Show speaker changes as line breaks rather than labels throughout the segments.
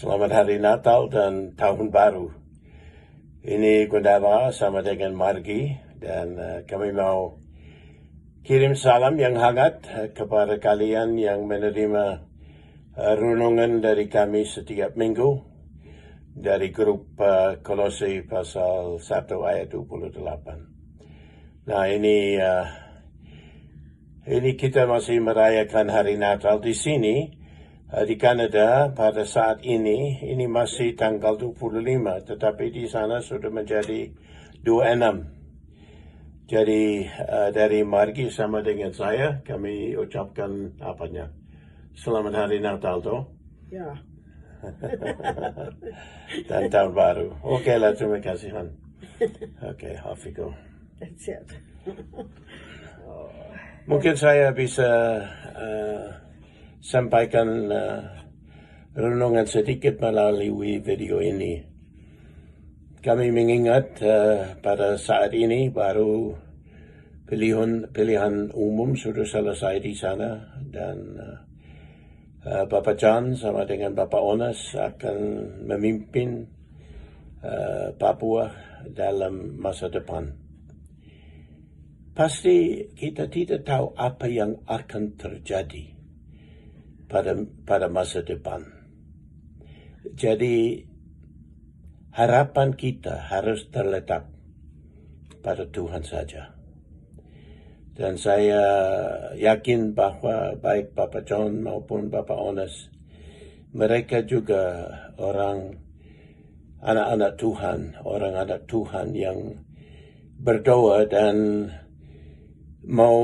Selamat Hari Natal dan Tahun Baru. Ini Gundala sama dengan Margi dan kami mau kirim salam yang hangat kepada kalian yang menerima renungan dari kami setiap minggu dari grup Kolose pasal 1 ayat 28. Nah, ini kita masih merayakan Hari Natal di sini. Di Kanada pada saat ini masih tanggal 25, tetapi di sana sudah menjadi 26. Jadi dari Margi sama dengan saya, kami ucapkan Selamat Hari Natal toh.
Ya.
Dan Tahun Baru. Oke lah, terima kasih Han. Oke, off we go.
That's it.
Mungkin saya bisa sampaikan renungan sedikit melalui video ini. Kami mengingat pada saat ini baru pilihan umum sudah selesai di sana dan Bapak John sama dengan Bapak Onas akan memimpin Papua dalam masa depan. Pasti kita tidak tahu apa yang akan terjadi pada masa depan. Jadi harapan kita harus terletak pada Tuhan saja. Dan saya yakin bahwa baik Bapak John maupun Bapak Onas, mereka juga anak-anak Tuhan yang berdoa dan mau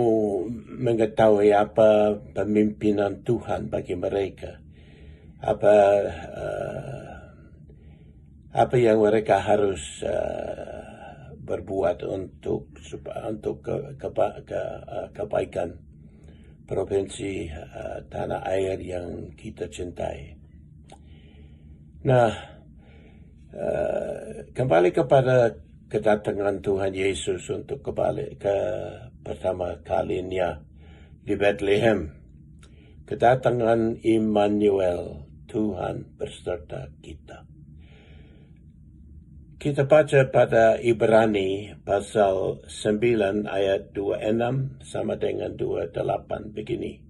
mengetahui apa pemimpinan Tuhan bagi mereka, apa yang mereka harus berbuat untuk kebaikan provinsi tanah air yang kita cintai. Nah, kembali kepada kedatangan Tuhan Yesus untuk kembali ke pertama kalinya di Bethlehem. Kedatangan Immanuel, Tuhan beserta kita. Kita baca pada Ibrani pasal 9 ayat 26 sama dengan 28 begini.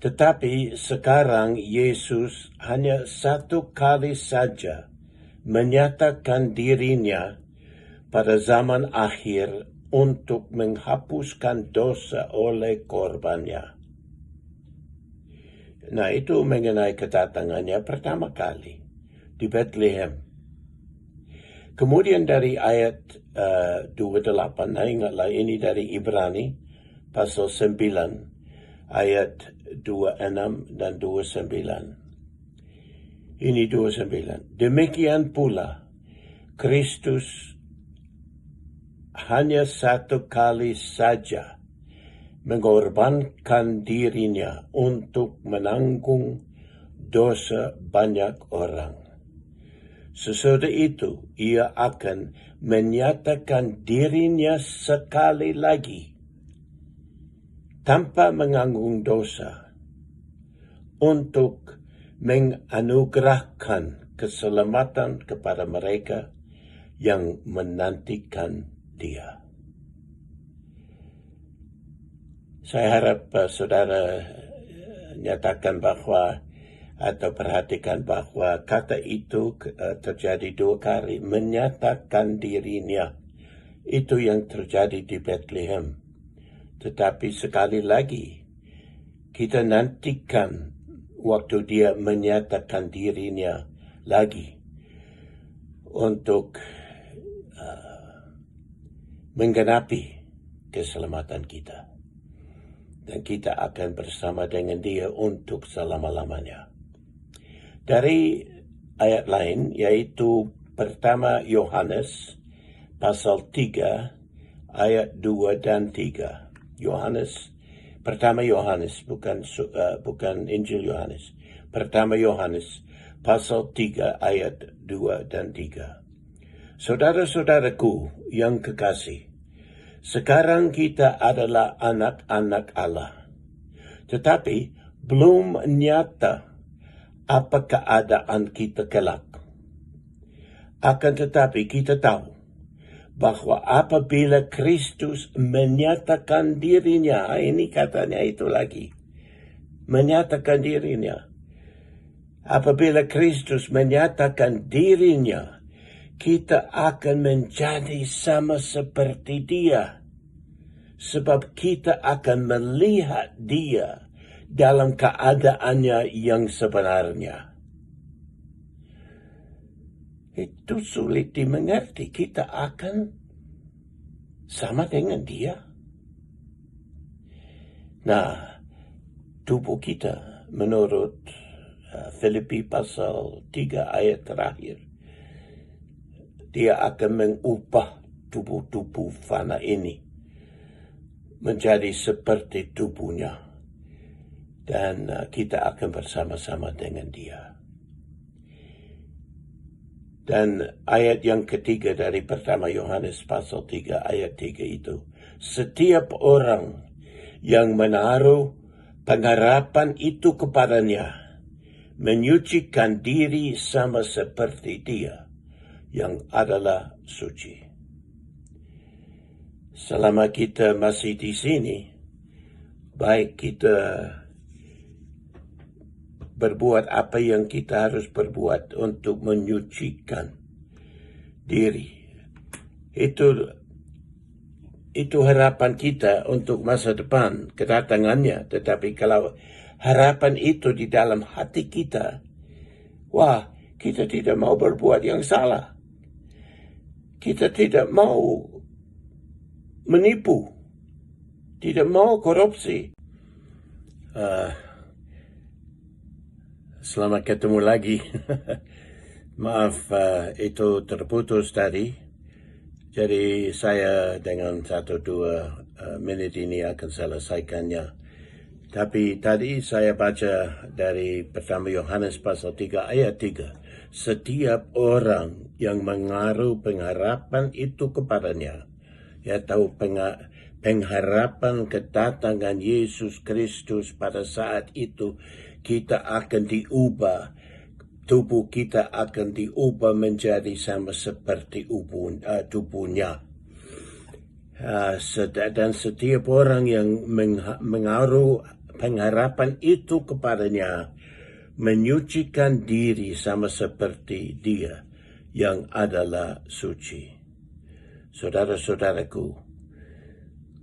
Tetapi sekarang Yesus hanya satu kali saja menyatakan dirinya pada zaman akhir untuk menghapuskan dosa oleh korbannya. Nah, itu mengenai kedatangannya pertama kali di Bethlehem. Kemudian dari ayat 28, ingatlah ini dari Ibrani pasal 9 ayat 26 dan 29. Ini 29. Demikian pula Kristus hanya satu kali saja mengorbankan dirinya untuk menanggung dosa banyak orang. Sesudah itu, ia akan menyatakan dirinya sekali lagi tanpa menanggung dosa untuk menganugerahkan keselamatan kepada mereka yang menantikan Dia. Saya harap saudara nyatakan bahwa atau perhatikan bahwa kata itu terjadi dua kali, menyatakan dirinya. Itu yang terjadi di Bethlehem. Tetapi sekali lagi, kita nantikan waktu dia menyatakan dirinya lagi untuk menggenapi keselamatan kita. Dan kita akan bersama dengan dia untuk selama-lamanya. Dari ayat lain, yaitu pertama Yohanes, pasal 3, ayat 2 dan 3. Pertama Yohanes, bukan Injil Yohanes. Pertama Yohanes, pasal 3, ayat 2 dan 3. Saudara-saudaraku yang kekasih, sekarang kita adalah anak-anak Allah. Tetapi belum nyata apa keadaan kita kelak. Akan tetapi kita tahu bahwa apabila Kristus menyatakan dirinya, ini katanya itu lagi, menyatakan dirinya. Apabila Kristus menyatakan dirinya, kita akan menjadi sama seperti Dia. Sebab kita akan melihat Dia dalam keadaannya yang sebenarnya. Itu sulit dimengerti. Kita akan sama dengan Dia. Nah, tubuh kita menurut Filipi pasal 3 ayat terakhir, Dia akan mengubah tubuh-tubuh fana ini menjadi seperti tubuhnya. Dan kita akan bersama-sama dengan Dia. Dan ayat yang ketiga dari pertama Yohanes pasal 3 ayat 3 itu, setiap orang yang menaruh pengharapan itu kepadanya menyucikan diri sama seperti Dia yang adalah suci. Selama kita masih di sini, baik kita berbuat apa yang kita harus berbuat untuk menyucikan diri. Itu harapan kita untuk masa depan, kedatangannya. Tetapi kalau harapan itu di dalam hati kita, wah, kita tidak mau berbuat yang salah. Kita tidak mau menipu. Tidak mau korupsi. Selamat ketemu lagi. Maaf, itu terputus tadi. Jadi saya dengan 1-2 menit ini akan selesaikannya. Tapi tadi saya baca dari pertama Yohanes pasal 3 ayat 3. Setiap orang yang mengaruh pengharapan itu kepadanya, ya tahu pengharapan kedatangan Yesus Kristus pada saat itu, kita akan diubah, tubuh kita akan diubah menjadi sama seperti tubuhnya. Dan setiap orang yang mengaruh pengharapan itu kepadanya menyucikan diri sama seperti Dia yang adalah suci. Saudara-saudaraku,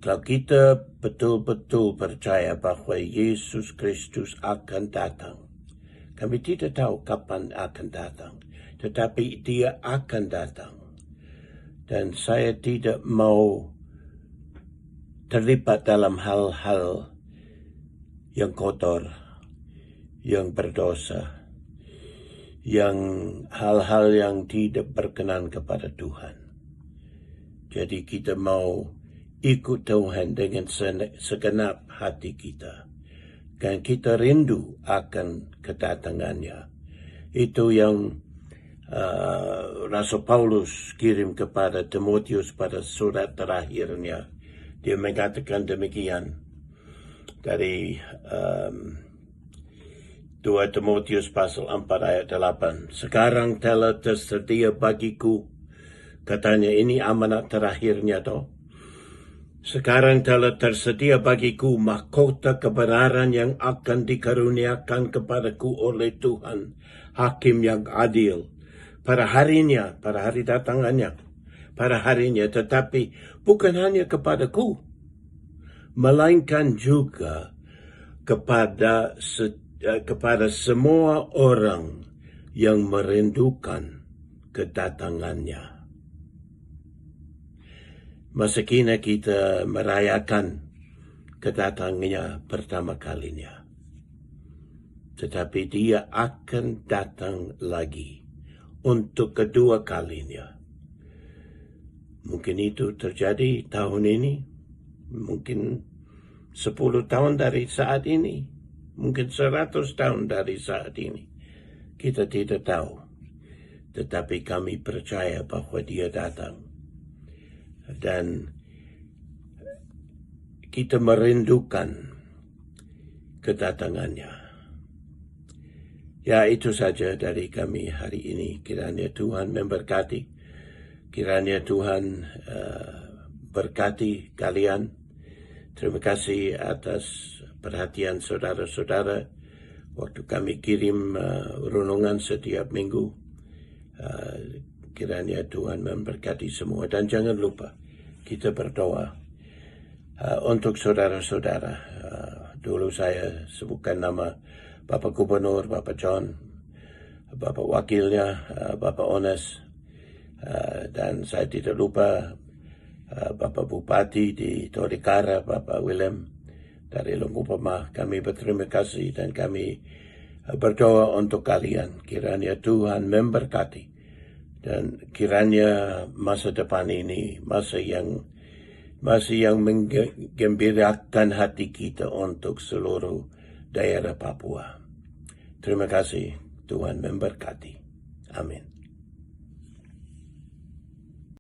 kalau kita betul-betul percaya bahwa Yesus Kristus akan datang, kami tidak tahu kapan akan datang, tetapi Dia akan datang. Dan saya tidak mau terlibat dalam hal-hal yang kotor, yang berdosa, yang hal-hal yang tidak berkenan kepada Tuhan. Jadi kita mau ikut Tuhan dengan segenap hati kita. Dan kita rindu akan kedatangannya. Itu yang Rasul Paulus kirim kepada Timotius pada surat terakhirnya. Dia mengatakan demikian. Dari 2 Timotius pasal 4 ayat 8. Sekarang telah tersedia bagiku. Katanya ini amanat terakhirnya toh. Sekarang telah tersedia bagiku mahkota kebenaran yang akan dikaruniakan kepadaku oleh Tuhan, Hakim yang adil. Pada harinya, pada hari datangannya, pada harinya, tetapi bukan hanya kepadaku, melainkan juga kepada semua orang yang merindukan kedatangannya. Masa kini kita merayakan kedatangannya pertama kalinya. Tetapi Dia akan datang lagi untuk kedua kalinya. Mungkin itu terjadi tahun ini, mungkin 10 tahun dari saat ini, mungkin 100 tahun dari saat ini. Kita tidak tahu. Tetapi kami percaya bahwa Dia datang. Dan kita merindukan kedatangannya. Ya, itu saja dari kami hari ini. Kiranya Tuhan memberkati. Kiranya Tuhan berkati kalian. Terima kasih atas perhatian saudara-saudara waktu kami kirim renungan setiap minggu. Kiranya Tuhan memberkati semua. Dan jangan lupa kita berdoa untuk saudara-saudara. Dulu saya sebutkan nama Bapak Gubernur, Bapak John, Bapak Wakilnya, Bapak Ones, dan saya tidak lupa Bapak Bupati di Tolikara, Bapak Willem dari Lungupama. Kami berterima kasih dan kami berdoa untuk kalian. Kiranya Tuhan memberkati dan kiranya masa depan ini masa yang menggembirakan hati kita untuk seluruh daerah Papua. Terima kasih. Tuhan memberkati. Amin.